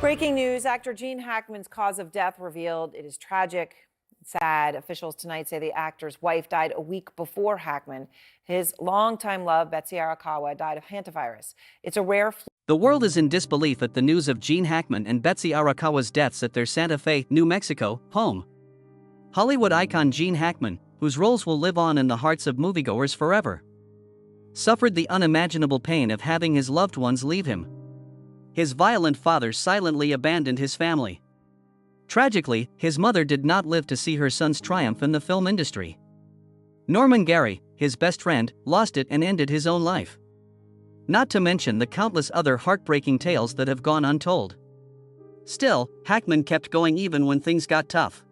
Breaking news, actor Gene Hackman's cause of death revealed. It is tragic, sad. Officials tonight say the actor's wife died a week before Hackman. His longtime love, Betsy Arakawa, died of hantavirus. It's a rare flu. The world is in disbelief at the news of Gene Hackman and Betsy Arakawa's deaths at their Santa Fe, New Mexico, home. Hollywood icon Gene Hackman, whose roles will live on in the hearts of moviegoers forever, suffered the unimaginable pain of having his loved ones leave him. His violent father silently abandoned his family. Tragically, his mother did not live to see her son's triumph in the film industry. Norman Gary, his best friend, lost it and ended his own life. Not to mention the countless other heartbreaking tales that have gone untold. Still, Hackman kept going even when things got tough.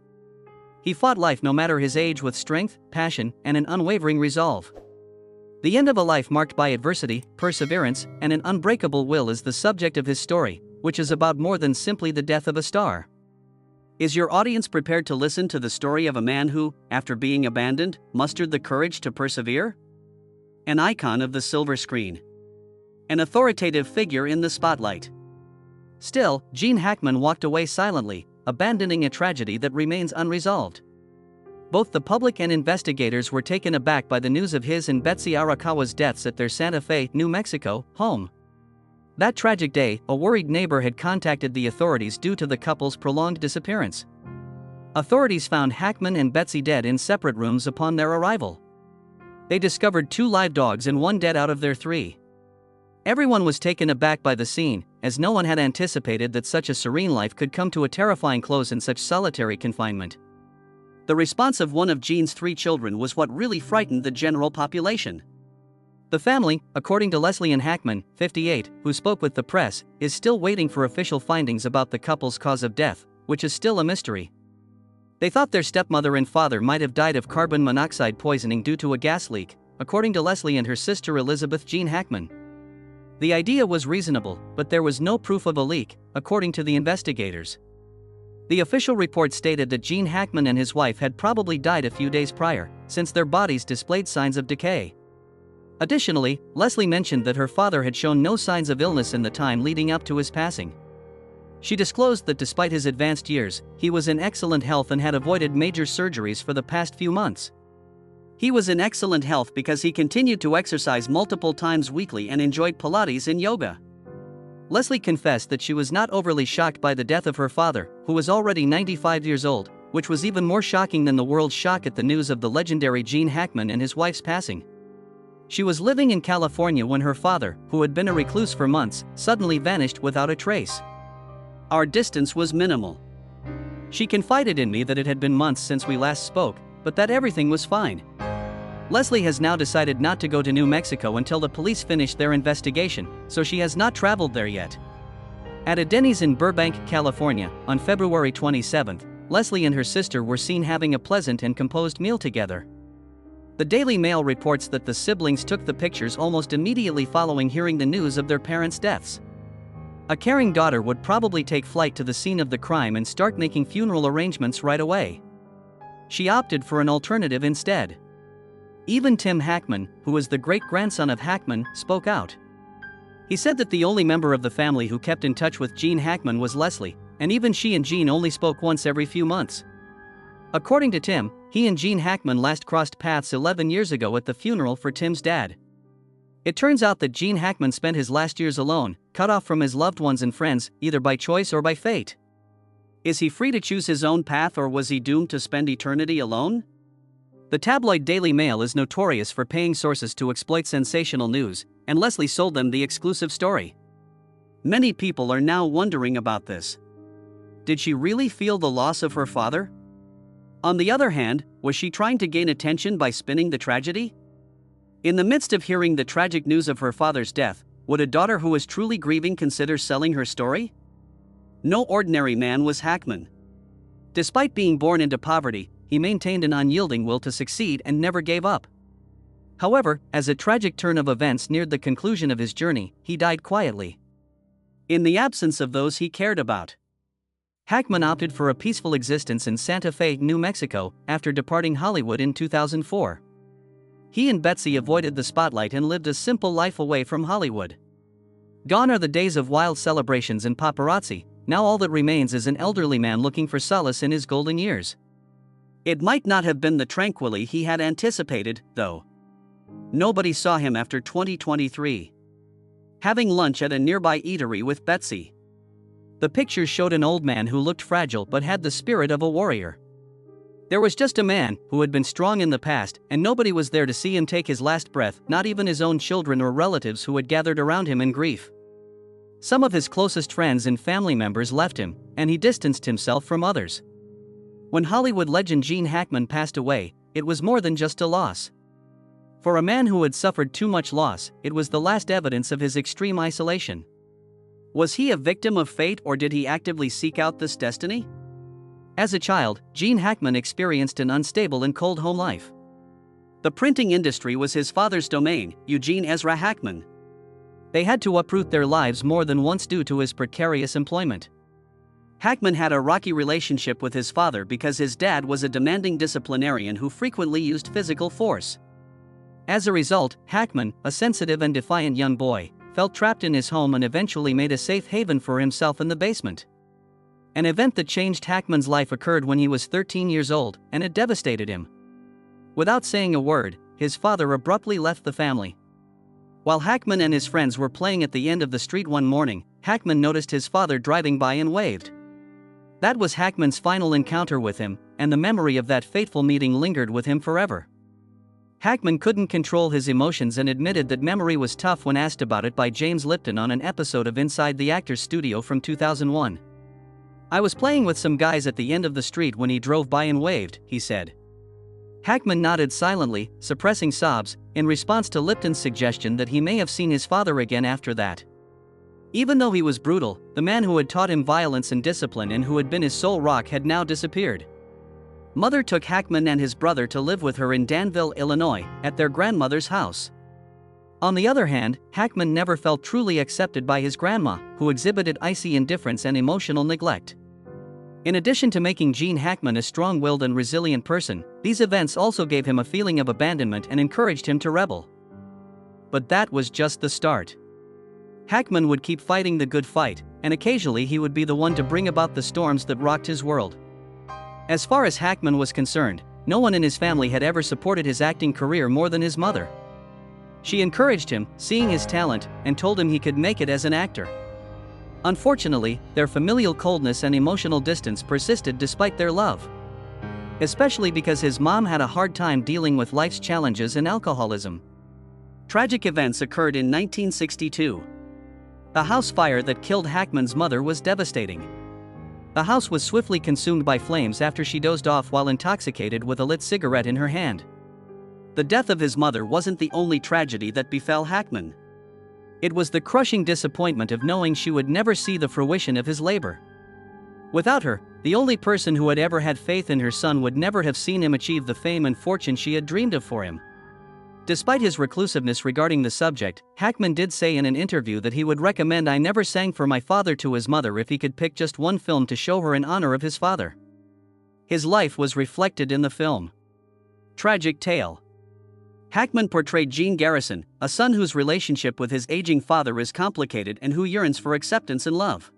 He fought life no matter his age with strength, passion, and an unwavering resolve. The end of a life marked by adversity, perseverance, and an unbreakable will is the subject of his story, which is about more than simply the death of a star. Is your audience prepared to listen to the story of a man who, after being abandoned, mustered the courage to persevere? An icon of the silver screen. An authoritative figure in the spotlight. Still, Gene Hackman walked away silently, abandoning a tragedy that remains unresolved. Both the public and investigators were taken aback by the news of his and Betsy Arakawa's deaths at their Santa Fe, New Mexico, home. That tragic day, a worried neighbor had contacted the authorities due to the couple's prolonged disappearance. Authorities found Hackman and Betsy dead in separate rooms upon their arrival. They discovered 2 live dogs and 1 dead out of their 3. Everyone was taken aback by the scene, as no one had anticipated that such a serene life could come to a terrifying close in such solitary confinement. The response of one of Gene's 3 children was what really frightened the general population. The family, according to Leslie Ann Hackman, 58, who spoke with the press, is still waiting for official findings about the couple's cause of death, which is still a mystery. They thought their stepmother and father might have died of carbon monoxide poisoning due to a gas leak, according to Leslie and her sister Elizabeth Gene Hackman. The idea was reasonable, but there was no proof of a leak, according to the investigators. The official report stated that Gene Hackman and his wife had probably died a few days prior, since their bodies displayed signs of decay. Additionally, Leslie mentioned that her father had shown no signs of illness in the time leading up to his passing. She disclosed that despite his advanced years, he was in excellent health and had avoided major surgeries for the past few months. He was in excellent health because he continued to exercise multiple times weekly and enjoyed Pilates and yoga. Leslie confessed that she was not overly shocked by the death of her father, who was already 95 years old, which was even more shocking than the world's shock at the news of the legendary Gene Hackman and his wife's passing. She was living in California when her father, who had been a recluse for months, suddenly vanished without a trace. Our distance was minimal. She confided in me that it had been months since we last spoke, but that everything was fine. Leslie has now decided not to go to New Mexico until the police finish their investigation, so she has not traveled there yet. At a Denny's in Burbank, California, on February 27, Leslie and her sister were seen having a pleasant and composed meal together. The Daily Mail reports that the siblings took the pictures almost immediately following hearing the news of their parents' deaths. A caring daughter would probably take flight to the scene of the crime and start making funeral arrangements right away. She opted for an alternative instead. Even Tim Hackman, who was the great-grandson of Hackman, spoke out. He said that the only member of the family who kept in touch with Gene Hackman was Leslie, and even she and Gene only spoke once every few months. According to Tim, he and Gene Hackman last crossed paths 11 years ago at the funeral for Tim's dad. It turns out that Gene Hackman spent his last years alone, cut off from his loved ones and friends, either by choice or by fate. Is he free to choose his own path, or was he doomed to spend eternity alone? The tabloid Daily Mail is notorious for paying sources to exploit sensational news, and Leslie sold them the exclusive story. Many people are now wondering about this. Did she really feel the loss of her father? On the other hand, was she trying to gain attention by spinning the tragedy? In the midst of hearing the tragic news of her father's death, would a daughter who was truly grieving consider selling her story? No ordinary man was Hackman. Despite being born into poverty, he maintained an unyielding will to succeed and never gave up. However, as a tragic turn of events neared the conclusion of his journey, he died quietly, in the absence of those he cared about. Hackman opted for a peaceful existence in Santa Fe, New Mexico, after departing Hollywood in 2004. He and Betsy avoided the spotlight and lived a simple life away from Hollywood. Gone are the days of wild celebrations and paparazzi, now all that remains is an elderly man looking for solace in his golden years. It might not have been the tranquility he had anticipated, though. Nobody saw him after 2023. Having lunch at a nearby eatery with Betsy. The pictures showed an old man who looked fragile but had the spirit of a warrior. There was just a man who had been strong in the past, and nobody was there to see him take his last breath, not even his own children or relatives who had gathered around him in grief. Some of his closest friends and family members left him, and he distanced himself from others. When Hollywood legend Gene Hackman passed away, it was more than just a loss. For a man who had suffered too much loss, it was the last evidence of his extreme isolation. Was he a victim of fate, or did he actively seek out this destiny? As a child, Gene Hackman experienced an unstable and cold home life. The printing industry was his father's domain, Eugene Ezra Hackman. They had to uproot their lives more than once due to his precarious employment. Hackman had a rocky relationship with his father because his dad was a demanding disciplinarian who frequently used physical force. As a result, Hackman, a sensitive and defiant young boy, felt trapped in his home and eventually made a safe haven for himself in the basement. An event that changed Hackman's life occurred when he was 13 years old, and it devastated him. Without saying a word, his father abruptly left the family. While Hackman and his friends were playing at the end of the street one morning, Hackman noticed his father driving by and waved. That was Hackman's final encounter with him, and the memory of that fateful meeting lingered with him forever. Hackman couldn't control his emotions and admitted that memory was tough when asked about it by James Lipton on an episode of Inside the Actors Studio from 2001. "I was playing with some guys at the end of the street when he drove by and waved," he said. Hackman nodded silently, suppressing sobs, in response to Lipton's suggestion that he may have seen his father again after that. Even though he was brutal, the man who had taught him violence and discipline and who had been his sole rock had now disappeared. Mother took Hackman and his brother to live with her in Danville, Illinois, at their grandmother's house. On the other hand, Hackman never felt truly accepted by his grandma, who exhibited icy indifference and emotional neglect. In addition to making Gene Hackman a strong-willed and resilient person, these events also gave him a feeling of abandonment and encouraged him to rebel. But that was just the start. Hackman would keep fighting the good fight, and occasionally he would be the one to bring about the storms that rocked his world. As far as Hackman was concerned, no one in his family had ever supported his acting career more than his mother. She encouraged him, seeing his talent, and told him he could make it as an actor. Unfortunately, their familial coldness and emotional distance persisted despite their love. Especially because his mom had a hard time dealing with life's challenges and alcoholism. Tragic events occurred in 1962. The house fire that killed Hackman's mother was devastating. The house was swiftly consumed by flames after she dozed off while intoxicated with a lit cigarette in her hand. The death of his mother wasn't the only tragedy that befell Hackman. It was the crushing disappointment of knowing she would never see the fruition of his labor. Without her, the only person who had ever had faith in her son would never have seen him achieve the fame and fortune she had dreamed of for him. Despite his reclusiveness regarding the subject, Hackman did say in an interview that he would recommend I Never Sang for My Father to his mother if he could pick just one film to show her in honor of his father. His life was reflected in the film. Tragic Tale. Hackman portrayed Gene Garrison, a son whose relationship with his aging father is complicated and who yearns for acceptance and love.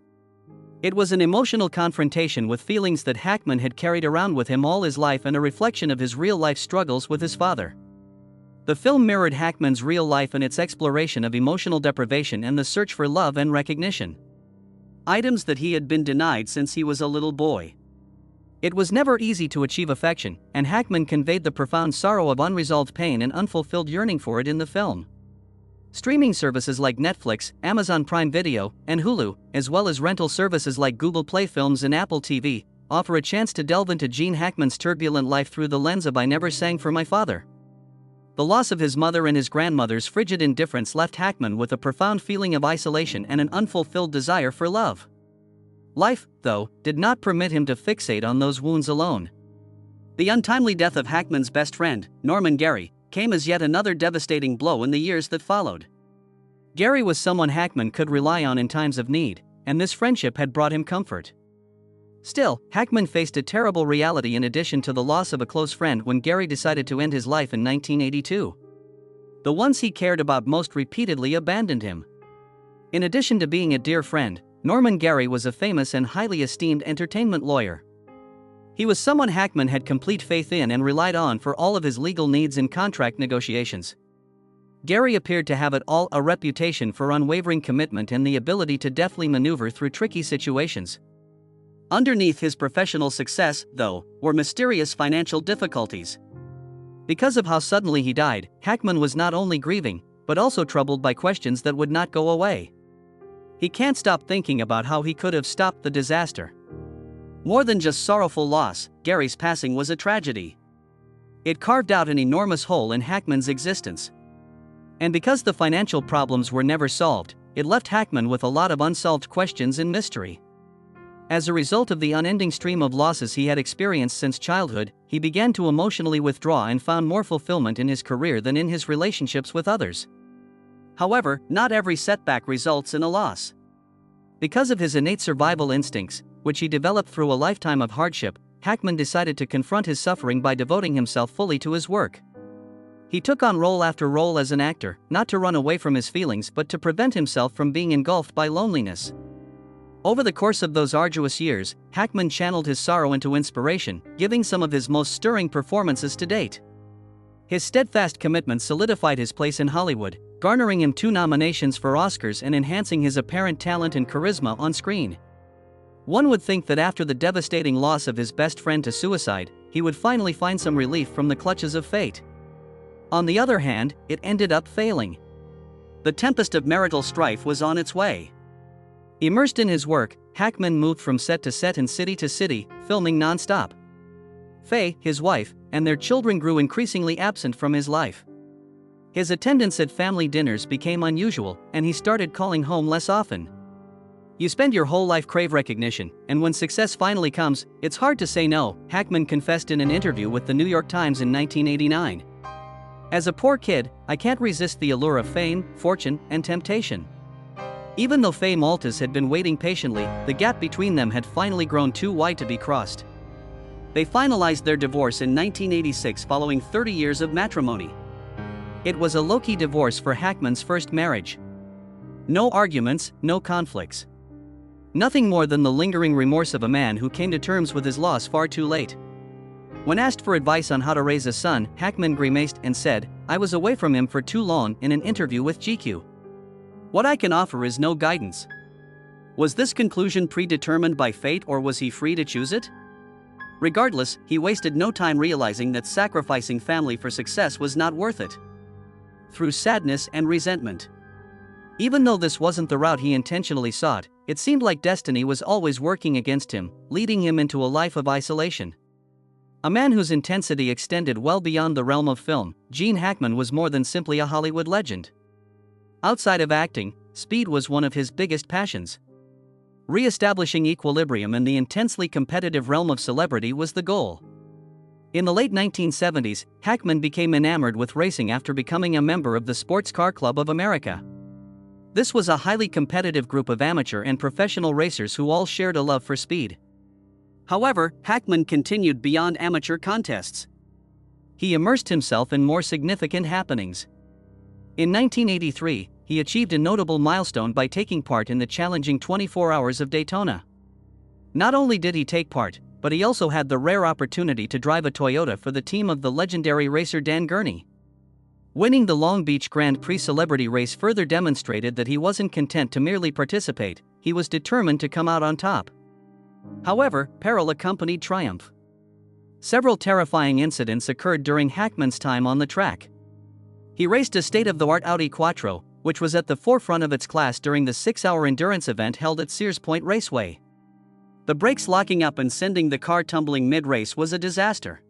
It was an emotional confrontation with feelings that Hackman had carried around with him all his life and a reflection of his real-life struggles with his father. The film mirrored Hackman's real life and its exploration of emotional deprivation and the search for love and recognition. Items that he had been denied since he was a little boy. It was never easy to achieve affection, and Hackman conveyed the profound sorrow of unresolved pain and unfulfilled yearning for it in the film. Streaming services like Netflix, Amazon Prime Video, and Hulu, as well as rental services like Google Play Films and Apple TV, offer a chance to delve into Gene Hackman's turbulent life through the lens of I Never Sang for My Father. The loss of his mother and his grandmother's frigid indifference left Hackman with a profound feeling of isolation and an unfulfilled desire for love. Life, though, did not permit him to fixate on those wounds alone. The untimely death of Hackman's best friend, Norman Gary, came as yet another devastating blow in the years that followed. Gary was someone Hackman could rely on in times of need, and this friendship had brought him comfort. Still, Hackman faced a terrible reality in addition to the loss of a close friend when Gary decided to end his life in 1982. The ones he cared about most repeatedly abandoned him. In addition to being a dear friend, Norman Gary was a famous and highly esteemed entertainment lawyer. He was someone Hackman had complete faith in and relied on for all of his legal needs in contract negotiations. Gary appeared to have a reputation for unwavering commitment and the ability to deftly maneuver through tricky situations. Underneath his professional success, though, were mysterious financial difficulties. Because of how suddenly he died, Hackman was not only grieving, but also troubled by questions that would not go away. He can't stop thinking about how he could have stopped the disaster. More than just sorrowful loss, Gary's passing was a tragedy. It carved out an enormous hole in Hackman's existence. And because the financial problems were never solved, it left Hackman with a lot of unsolved questions and mystery. As a result of the unending stream of losses he had experienced since childhood, he began to emotionally withdraw and found more fulfillment in his career than in his relationships with others. However, not every setback results in a loss. Because of his innate survival instincts, which he developed through a lifetime of hardship, Hackman decided to confront his suffering by devoting himself fully to his work. He took on role after role as an actor, not to run away from his feelings but to prevent himself from being engulfed by loneliness. Over the course of those arduous years, Hackman channeled his sorrow into inspiration, giving some of his most stirring performances to date. His steadfast commitment solidified his place in Hollywood, garnering him 2 nominations for Oscars and enhancing his apparent talent and charisma on screen. One would think that after the devastating loss of his best friend to suicide, he would finally find some relief from the clutches of fate. On the other hand, it ended up failing. The tempest of marital strife was on its way. Immersed in his work, Hackman moved from set to set and city to city, filming non-stop. Faye, his wife, and their children grew increasingly absent from his life. His attendance at family dinners became unusual, and he started calling home less often. You spend your whole life crave recognition, and when success finally comes, it's hard to say no, Hackman confessed in an interview with the New York Times in 1989. As a poor kid, I can't resist the allure of fame, fortune, and temptation. Even though Faye Maltese had been waiting patiently, the gap between them had finally grown too wide to be crossed. They finalized their divorce in 1986 following 30 years of matrimony. It was a low-key divorce for Hackman's first marriage. No arguments, no conflicts. Nothing more than the lingering remorse of a man who came to terms with his loss far too late. When asked for advice on how to raise a son, Hackman grimaced and said, "I was away from him for too long," in an interview with GQ. "What I can offer is no guidance." Was this conclusion predetermined by fate, or was he free to choose it? Regardless, he wasted no time realizing that sacrificing family for success was not worth it. Through sadness and resentment. Even though this wasn't the route he intentionally sought, it seemed like destiny was always working against him, leading him into a life of isolation. A man whose intensity extended well beyond the realm of film, Gene Hackman was more than simply a Hollywood legend. Outside of acting, speed was one of his biggest passions. Re-establishing equilibrium in the intensely competitive realm of celebrity was the goal. In the late 1970s, Hackman became enamored with racing after becoming a member of the Sports Car Club of America. This was a highly competitive group of amateur and professional racers who all shared a love for speed. However, Hackman continued beyond amateur contests. He immersed himself in more significant happenings. In 1983, he achieved a notable milestone by taking part in the challenging 24 Hours of Daytona. Not only did he take part, but he also had the rare opportunity to drive a Toyota for the team of the legendary racer Dan Gurney. Winning the Long Beach Grand Prix celebrity race further demonstrated that he wasn't content to merely participate, he was determined to come out on top. However, peril accompanied triumph. Several terrifying incidents occurred during Hackman's time on the track. He raced a state-of-the-art Audi Quattro, which was at the forefront of its class during the 6-hour endurance event held at Sears Point Raceway. The brakes locking up and sending the car tumbling mid-race was a disaster.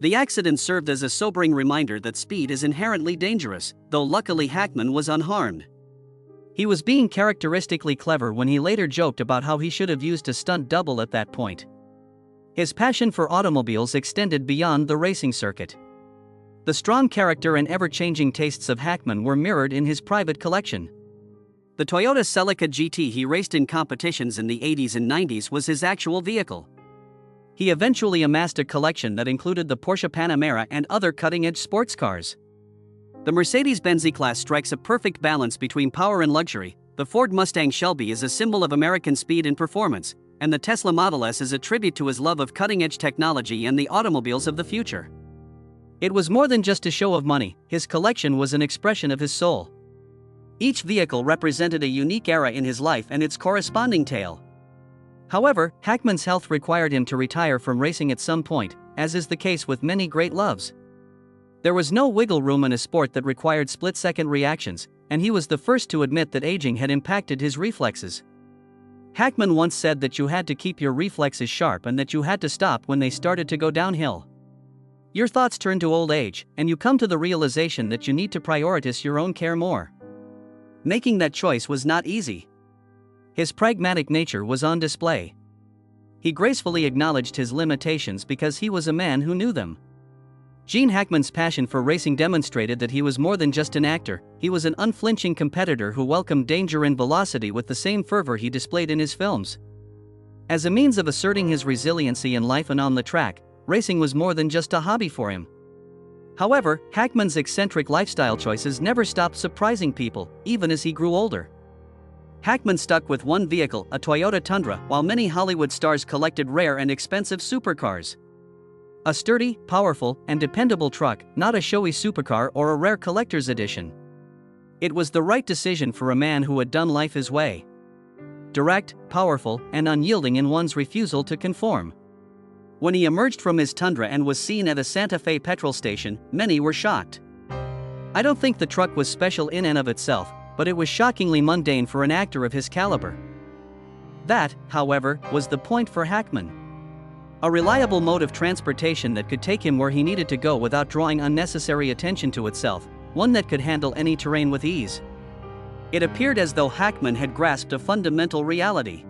The accident served as a sobering reminder that speed is inherently dangerous, though luckily Hackman was unharmed. He was being characteristically clever when he later joked about how he should have used a stunt double at that point. His passion for automobiles extended beyond the racing circuit. The strong character and ever-changing tastes of Hackman were mirrored in his private collection. The Toyota Celica GT he raced in competitions in the 80s and 90s was his actual vehicle. He eventually amassed a collection that included the Porsche Panamera and other cutting-edge sports cars. The Mercedes-Benz E-Class strikes a perfect balance between power and luxury, The Ford Mustang Shelby is a symbol of American speed and performance, and the Tesla Model S is a tribute to his love of cutting-edge technology and the automobiles of the future. It was more than just a show of money, his collection was an expression of his soul. Each vehicle represented a unique era in his life and its corresponding tale. However, Hackman's health required him to retire from racing at some point, as is the case with many great loves. There was no wiggle room in a sport that required split-second reactions, and he was the first to admit that aging had impacted his reflexes. Hackman once said that you had to keep your reflexes sharp and that you had to stop when they started to go downhill. Your thoughts turn to old age, and you come to the realization that you need to prioritize your own care more. Making that choice was not easy. His pragmatic nature was on display. He gracefully acknowledged his limitations because he was a man who knew them. Gene Hackman's passion for racing demonstrated that he was more than just an actor, he was an unflinching competitor who welcomed danger and velocity with the same fervor he displayed in his films. As a means of asserting his resiliency in life and on the track, racing was more than just a hobby for him. However, Hackman's eccentric lifestyle choices never stopped surprising people, even as he grew older. Hackman stuck with one vehicle, a Toyota Tundra, while many Hollywood stars collected rare and expensive supercars. A sturdy, powerful, and dependable truck, not a showy supercar or a rare collector's edition. It was the right decision for a man who had done life his way. Direct, powerful, and unyielding in one's refusal to conform. When he emerged from his Tundra and was seen at a Santa Fe petrol station, many were shocked. I don't think the truck was special in and of itself, but it was shockingly mundane for an actor of his caliber. That, however, was the point for Hackman. A reliable mode of transportation that could take him where he needed to go without drawing unnecessary attention to itself, one that could handle any terrain with ease. It appeared as though Hackman had grasped a fundamental reality.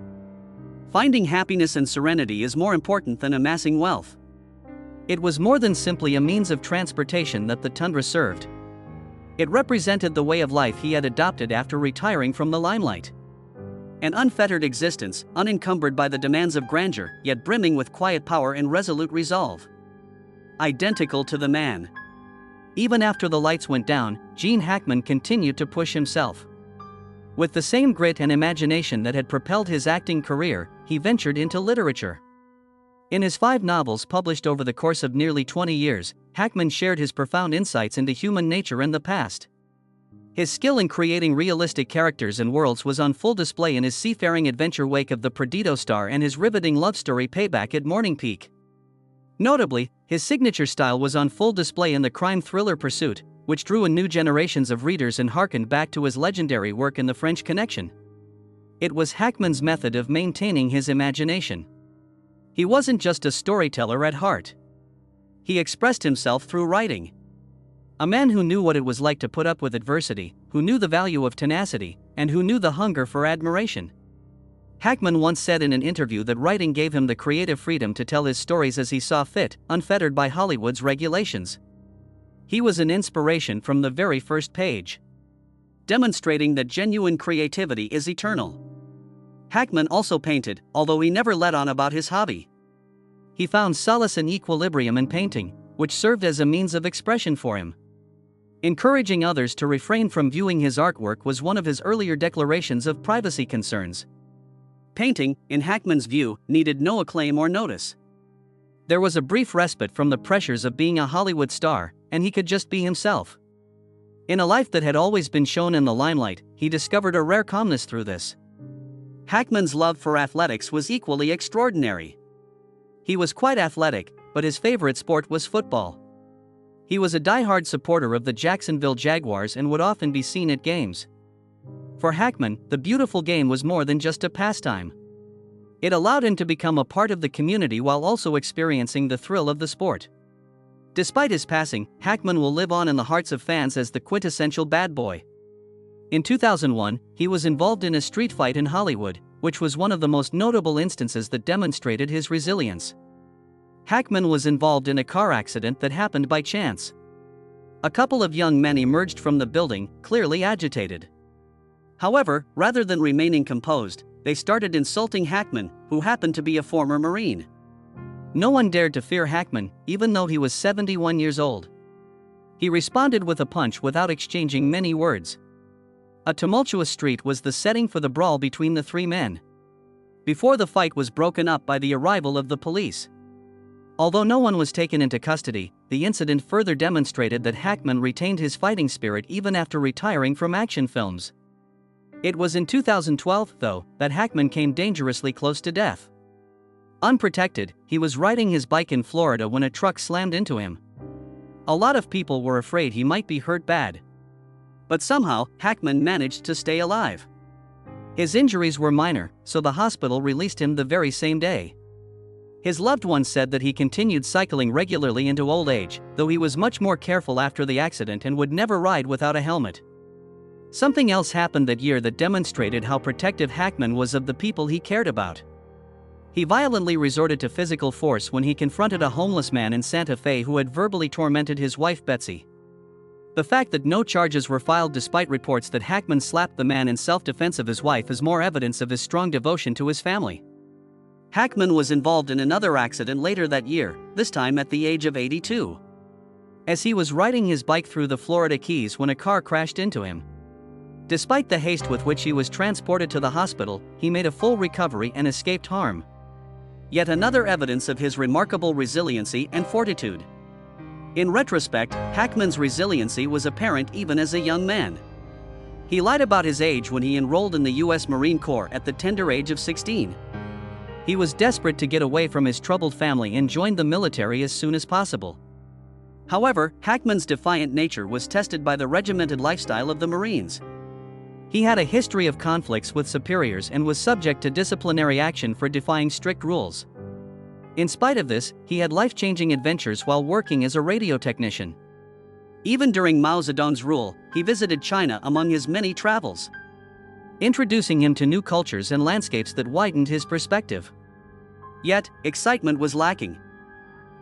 Finding happiness and serenity is more important than amassing wealth. It was more than simply a means of transportation that the Tundra served. It represented the way of life he had adopted after retiring from the limelight. An unfettered existence, unencumbered by the demands of grandeur, yet brimming with quiet power and resolute resolve. Identical to the man. Even after the lights went down, Gene Hackman continued to push himself. With the same grit and imagination that had propelled his acting career, he ventured into literature. In his 5 novels published over the course of nearly 20 years, Hackman shared his profound insights into human nature and the past. His skill in creating realistic characters and worlds was on full display in his seafaring adventure Wake of the Perdido Star and his riveting love story Payback at Morning Peak. Notably, his signature style was on full display in the crime thriller Pursuit, which drew in new generations of readers and harkened back to his legendary work in The French Connection. It was Hackman's method of maintaining his imagination. He wasn't just a storyteller at heart. He expressed himself through writing. A man who knew what it was like to put up with adversity, who knew the value of tenacity, and who knew the hunger for admiration. Hackman once said in an interview that writing gave him the creative freedom to tell his stories as he saw fit, unfettered by Hollywood's regulations. He was an inspiration from the very first page, demonstrating that genuine creativity is eternal. Hackman also painted, although he never let on about his hobby. He found solace and equilibrium in painting, which served as a means of expression for him. Encouraging others to refrain from viewing his artwork was one of his earlier declarations of privacy concerns. Painting, in Hackman's view, needed no acclaim or notice. There was a brief respite from the pressures of being a Hollywood star, and he could just be himself. In a life that had always been shown in the limelight, he discovered a rare calmness through this. Hackman's love for athletics was equally extraordinary. He was quite athletic, but his favorite sport was football. He was a die-hard supporter of the Jacksonville Jaguars and would often be seen at games. For Hackman, the beautiful game was more than just a pastime. It allowed him to become a part of the community while also experiencing the thrill of the sport. Despite his passing, Hackman will live on in the hearts of fans as the quintessential bad boy. In 2001, he was involved in a street fight in Hollywood, which was one of the most notable instances that demonstrated his resilience. Hackman was involved in a car accident that happened by chance. A couple of young men emerged from the building, clearly agitated. However, rather than remaining composed, they started insulting Hackman, who happened to be a former Marine. No one dared to fear Hackman, even though he was 71 years old. He responded with a punch without exchanging many words. A tumultuous street was the setting for the brawl between the three men, before the fight was broken up by the arrival of the police. Although no one was taken into custody, the incident further demonstrated that Hackman retained his fighting spirit even after retiring from action films. It was in 2012, though, that Hackman came dangerously close to death. Unprotected, he was riding his bike in Florida when a truck slammed into him. A lot of people were afraid he might be hurt bad. But somehow, Hackman managed to stay alive. His injuries were minor, so the hospital released him the very same day. His loved ones said that he continued cycling regularly into old age, though he was much more careful after the accident and would never ride without a helmet. Something else happened that year that demonstrated how protective Hackman was of the people he cared about. He violently resorted to physical force when he confronted a homeless man in Santa Fe who had verbally tormented his wife Betsy. The fact that no charges were filed despite reports that Hackman slapped the man in self-defense of his wife is more evidence of his strong devotion to his family. Hackman was involved in another accident later that year, this time at the age of 82. As he was riding his bike through the Florida Keys when a car crashed into him. Despite the haste with which he was transported to the hospital, he made a full recovery and escaped harm. Yet another evidence of his remarkable resiliency and fortitude. In retrospect, Hackman's resiliency was apparent even as a young man. He lied about his age when he enrolled in the U.S. Marine Corps at the tender age of 16. He was desperate to get away from his troubled family and joined the military as soon as possible. However, Hackman's defiant nature was tested by the regimented lifestyle of the Marines. He had a history of conflicts with superiors and was subject to disciplinary action for defying strict rules. In spite of this, he had life-changing adventures while working as a radio technician. Even during Mao Zedong's rule, he visited China among his many travels, introducing him to new cultures and landscapes that widened his perspective. Yet, excitement was lacking.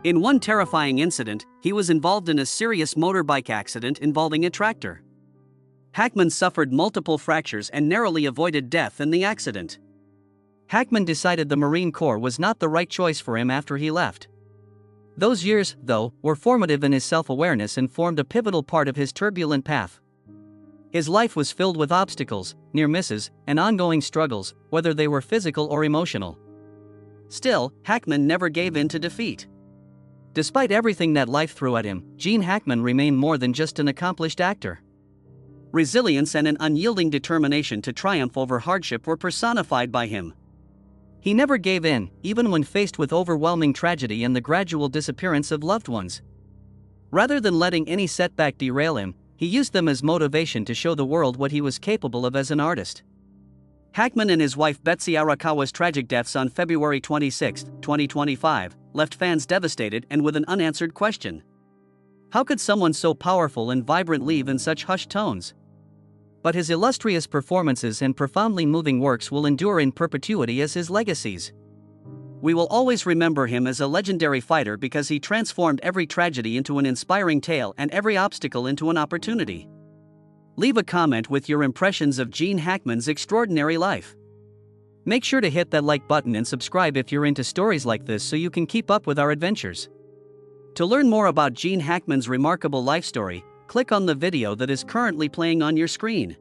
In one terrifying incident, he was involved in a serious motorbike accident involving a tractor. Hackman suffered multiple fractures and narrowly avoided death in the accident. Hackman decided the Marine Corps was not the right choice for him after he left. Those years, though, were formative in his self-awareness and formed a pivotal part of his turbulent path. His life was filled with obstacles, near misses, and ongoing struggles, whether they were physical or emotional. Still, Hackman never gave in to defeat. Despite everything that life threw at him, Gene Hackman remained more than just an accomplished actor. Resilience and an unyielding determination to triumph over hardship were personified by him. He never gave in, even when faced with overwhelming tragedy and the gradual disappearance of loved ones. Rather than letting any setback derail him, he used them as motivation to show the world what he was capable of as an artist. Hackman and his wife Betsy Arakawa's tragic deaths on February 26, 2025, left fans devastated and with an unanswered question. How could someone so powerful and vibrant leave in such hushed tones? But his illustrious performances and profoundly moving works will endure in perpetuity as his legacies. We will always remember him as a legendary fighter because he transformed every tragedy into an inspiring tale and every obstacle into an opportunity. Leave a comment with your impressions of Gene Hackman's extraordinary life. Make sure to hit that like button and subscribe if you're into stories like this so you can keep up with our adventures. To learn more about Gene Hackman's remarkable life story, click on the video that is currently playing on your screen.